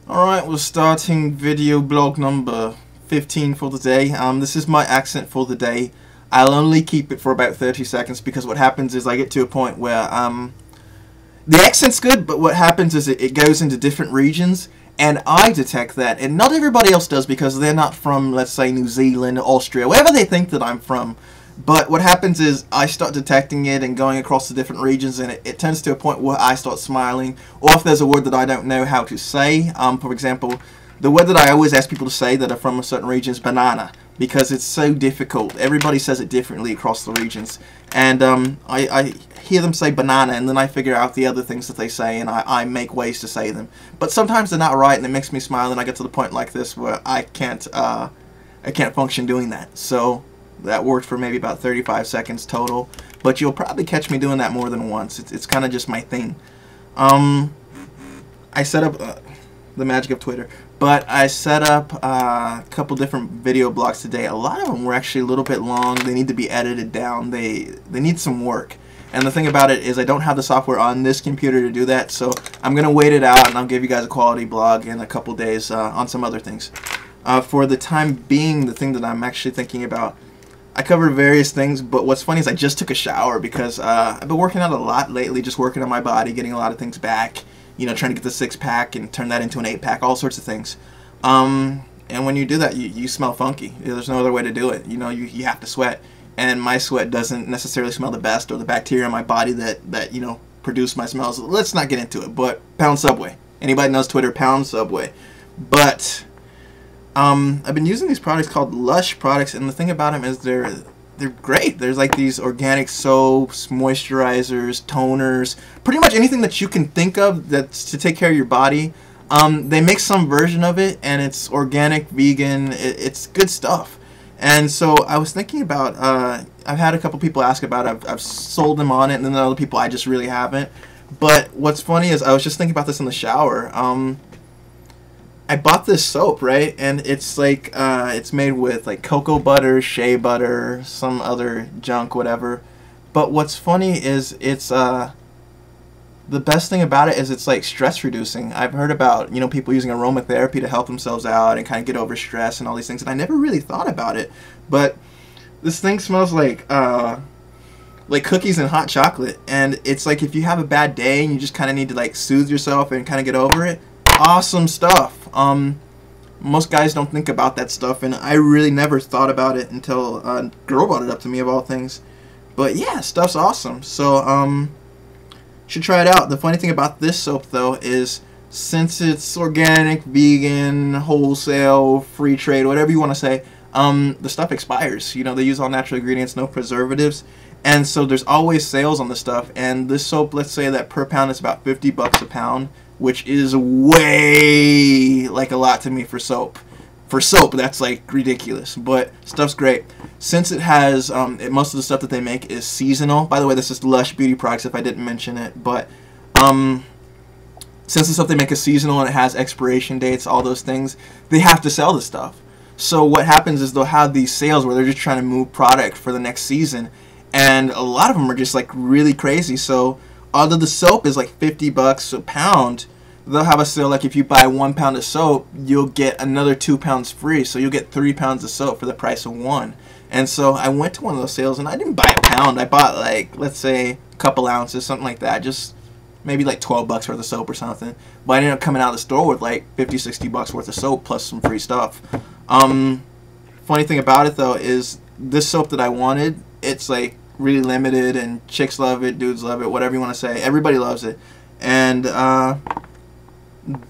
Alright, we're starting video blog number 15 for the day. This is my accent for the day. I'll only keep it for about 30 seconds because what happens is I get to a point where the accent's good, but what happens is it goes into different regions, and I detect that, and not everybody else does because they're not from, let's say, New Zealand, Austria, wherever they think that I'm from. But what happens is I start detecting it and going across the different regions, and it turns to a point where I start smiling. Or if there's a word that I don't know how to say, for example, the word that I always ask people to say that are from a certain region is banana, because it's so difficult. Everybody says it differently across the regions. And I hear them say banana, and then I figure out the other things that they say, and I make ways to say them. But sometimes they're not right, and it makes me smile, and I get to the point like this where I can't function doing that. So that worked for maybe about 35 seconds total, but you'll probably catch me doing that more than once. It's kind of just my thing. I set up the magic of Twitter, but I set up a couple different video blogs today. A lot of them were actually a little bit long. They need to be edited down. They need some work. And the thing about it is I don't have the software on this computer to do that, so I'm going to wait it out, and I'll give you guys a quality blog in a couple days on some other things. For the time being, the thing that I'm actually thinking about, I covered various things, but what's funny is I just took a shower because I've been working out a lot lately, just working on my body, getting a lot of things back, you know, trying to get the 6-pack and turn that into an 8-pack, all sorts of things. And when you do that, you smell funky. There's no other way to do it. You know, you have to sweat, and my sweat doesn't necessarily smell the best, or the bacteria in my body that you know, produce my smells. Let's not get into it, but pound Subway. Anybody knows Twitter, pound Subway. But I've been using these products called Lush products, and the thing about them is they're great. There's like these organic soaps, moisturizers, toners, pretty much anything that you can think of that's to take care of your body. They make some version of it, and it's organic, vegan. It's good stuff. And so I was thinking about, I've had a couple people ask about it. I've sold them on it, and then other people I just really haven't. But what's funny is I was just thinking about this in the shower. I bought this soap, right, and it's like it's made with like cocoa butter, shea butter, some other junk, whatever. But what's funny is it's the best thing about it is it's like stress reducing. I've heard about, you know, people using aromatherapy to help themselves out and kind of get over stress and all these things, and I never really thought about it. But this thing smells like cookies and hot chocolate, and it's like if you have a bad day and you just kind of need to like soothe yourself and kind of get over it. Awesome stuff. Most guys don't think about that stuff, and I really never thought about it until a girl brought it up to me, of all things. But yeah, stuff's awesome. So should try it out. The funny thing about this soap though is, since it's organic, vegan, wholesale, free trade, whatever you want to say, the stuff expires. You know, they use all natural ingredients, no preservatives, and so there's always sales on the stuff. And this soap, let's say that per pound is about 50 bucks a pound, which is way like a lot to me for soap. For soap, that's like ridiculous, but stuff's great. Since it has, most of the stuff that they make is seasonal. By the way, this is Lush Beauty Products if I didn't mention it, but since the stuff they make is seasonal and it has expiration dates, all those things, they have to sell the stuff. So what happens is they'll have these sales where they're just trying to move product for the next season, and a lot of them are just like really crazy. So although the soap is like 50 bucks a pound, they'll have a sale like if you buy 1 pound of soap, you'll get another 2 pounds free. So you'll get 3 pounds of soap for the price of 1. And so I went to one of those sales, and I didn't buy a pound. I bought like, let's say, a couple ounces, something like that. Just maybe like 12 bucks worth of soap or something. But I ended up coming out of the store with like 50, 60 bucks worth of soap plus some free stuff. Funny thing about it though is this soap that I wanted, it's like really limited, and chicks love it, dudes love it, whatever you want to say. Everybody loves it. And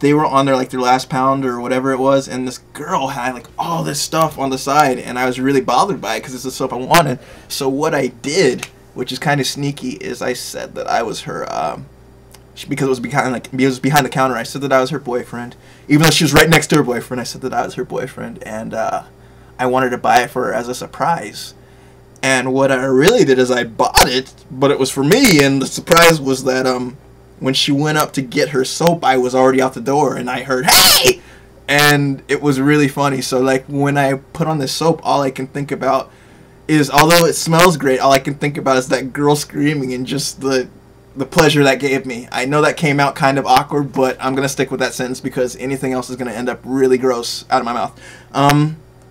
they were on their like their last pound or whatever it was, and this girl had like all this stuff on the side, and I was really bothered by it because it's the soap I wanted. So what I did, which is kind of sneaky, is I said that I was her because it was behind the counter. I said that I was her boyfriend, even though she was right next to her boyfriend. I said that I was her boyfriend, and I wanted to buy it for her as a surprise. And what I really did is I bought it, but it was for me, and the surprise was that when she went up to get her soap, I was already out the door, and I heard, "Hey!" And it was really funny. So like when I put on this soap, all I can think about is, although it smells great, all I can think about is that girl screaming, and just the the pleasure that gave me. I know that came out kind of awkward, but I'm going to stick with that sentence because anything else is going to end up really gross out of my mouth.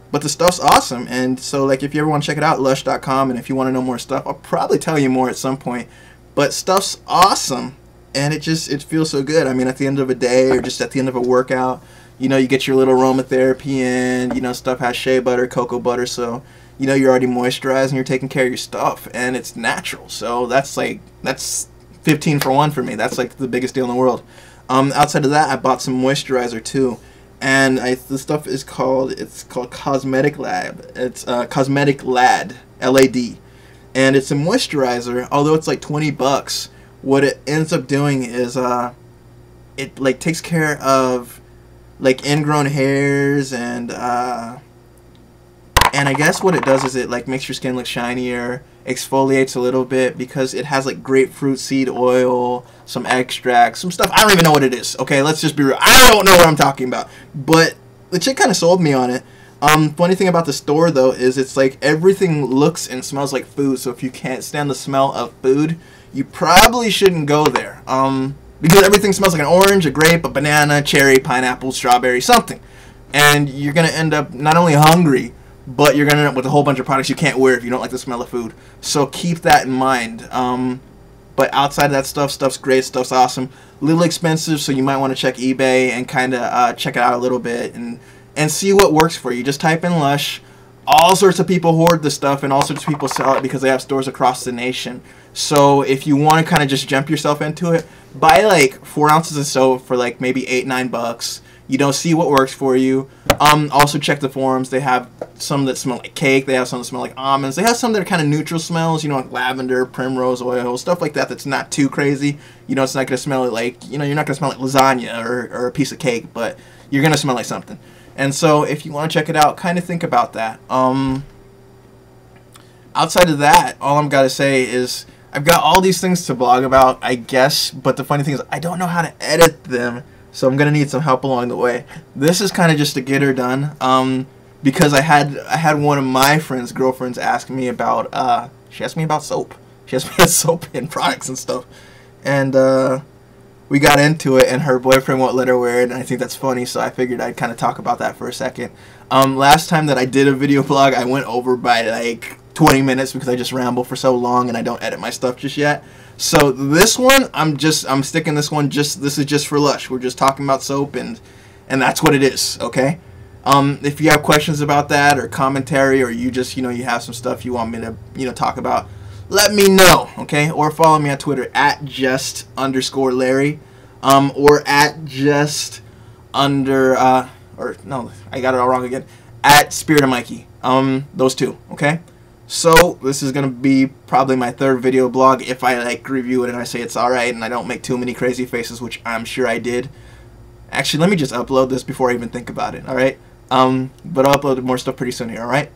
But the stuff's awesome, and so like if you ever want to check it out, lush.com, and if you want to know more stuff, I'll probably tell you more at some point. But stuff's awesome, and it feels so good. I mean, at the end of a day or just at the end of a workout, you know, you get your little aromatherapy in, you know, stuff has shea butter, cocoa butter, so you know you're already moisturized and you're taking care of your stuff, and it's natural. So that's 15 for 1 for me. That's like the biggest deal in the world. Outside of that, I bought some moisturizer too. And the stuff is called Cosmetic Lab. It's Cosmetic Lad, L-A-D, and it's a moisturizer. Although it's like $20, what it ends up doing is it like takes care of like ingrown hairs and I guess what it does is it like makes your skin look shinier, exfoliates a little bit because it has like grapefruit seed oil, some extracts, some stuff. I don't even know what it is. Okay, let's just be real. I don't know what I'm talking about. But the chick kind of sold me on it. Funny thing about the store though is it's like everything looks and smells like food. So if you can't stand the smell of food, you probably shouldn't go there. Because everything smells like an orange, a grape, a banana, cherry, pineapple, strawberry, something. And you're gonna end up not only hungry, but you're going to end up with a whole bunch of products you can't wear if you don't like the smell of food. So keep that in mind. But outside of that stuff's great. Stuff's awesome. A little expensive, so you might want to check eBay and kind of check it out a little bit and see what works for you. Just type in Lush. All sorts of people hoard the stuff, and all sorts of people sell it because they have stores across the nation. So if you want to kind of just jump yourself into it, buy like 4 ounces of soap for like maybe $8-9. You don't see what works for you. Also check the forums. They have some that smell like cake. They have some that smell like almonds. They have some that are kind of neutral smells, you know, like lavender, primrose oil, stuff like that that's not too crazy. You know, it's not going to smell like, you know, you're not going to smell like lasagna or a piece of cake, but you're going to smell like something. And so if you want to check it out, kind of think about that. Outside of that, all I'm got to say is I've got all these things to blog about, I guess, but the funny thing is I don't know how to edit them. So I'm going to need some help along the way. This is kind of just to get her done because I had one of my friend's girlfriends ask me about, she asked me about soap. She asked me about soap and products and stuff. And we got into it, and her boyfriend won't let her wear it, and I think that's funny, so I figured I'd kind of talk about that for a second. Last time that I did a video blog, I went over by like 20 minutes because I just ramble for so long and I don't edit my stuff just yet. So this one, I'm sticking this one, this is just for Lush. We're just talking about soap, and that's what it is, okay? If you have questions about that or commentary, or you just, you know, you have some stuff you want me to, you know, talk about, let me know, okay? Or follow me on Twitter at @just_Larry, or or no, I got it all wrong again, @SpiritofMikey. Those two, okay? So this is gonna be probably my 3rd video blog if I like review it and I say it's alright and I don't make too many crazy faces, which I'm sure I did. Actually, let me just upload this before I even think about it, alright? But I'll upload more stuff pretty soon here, alright?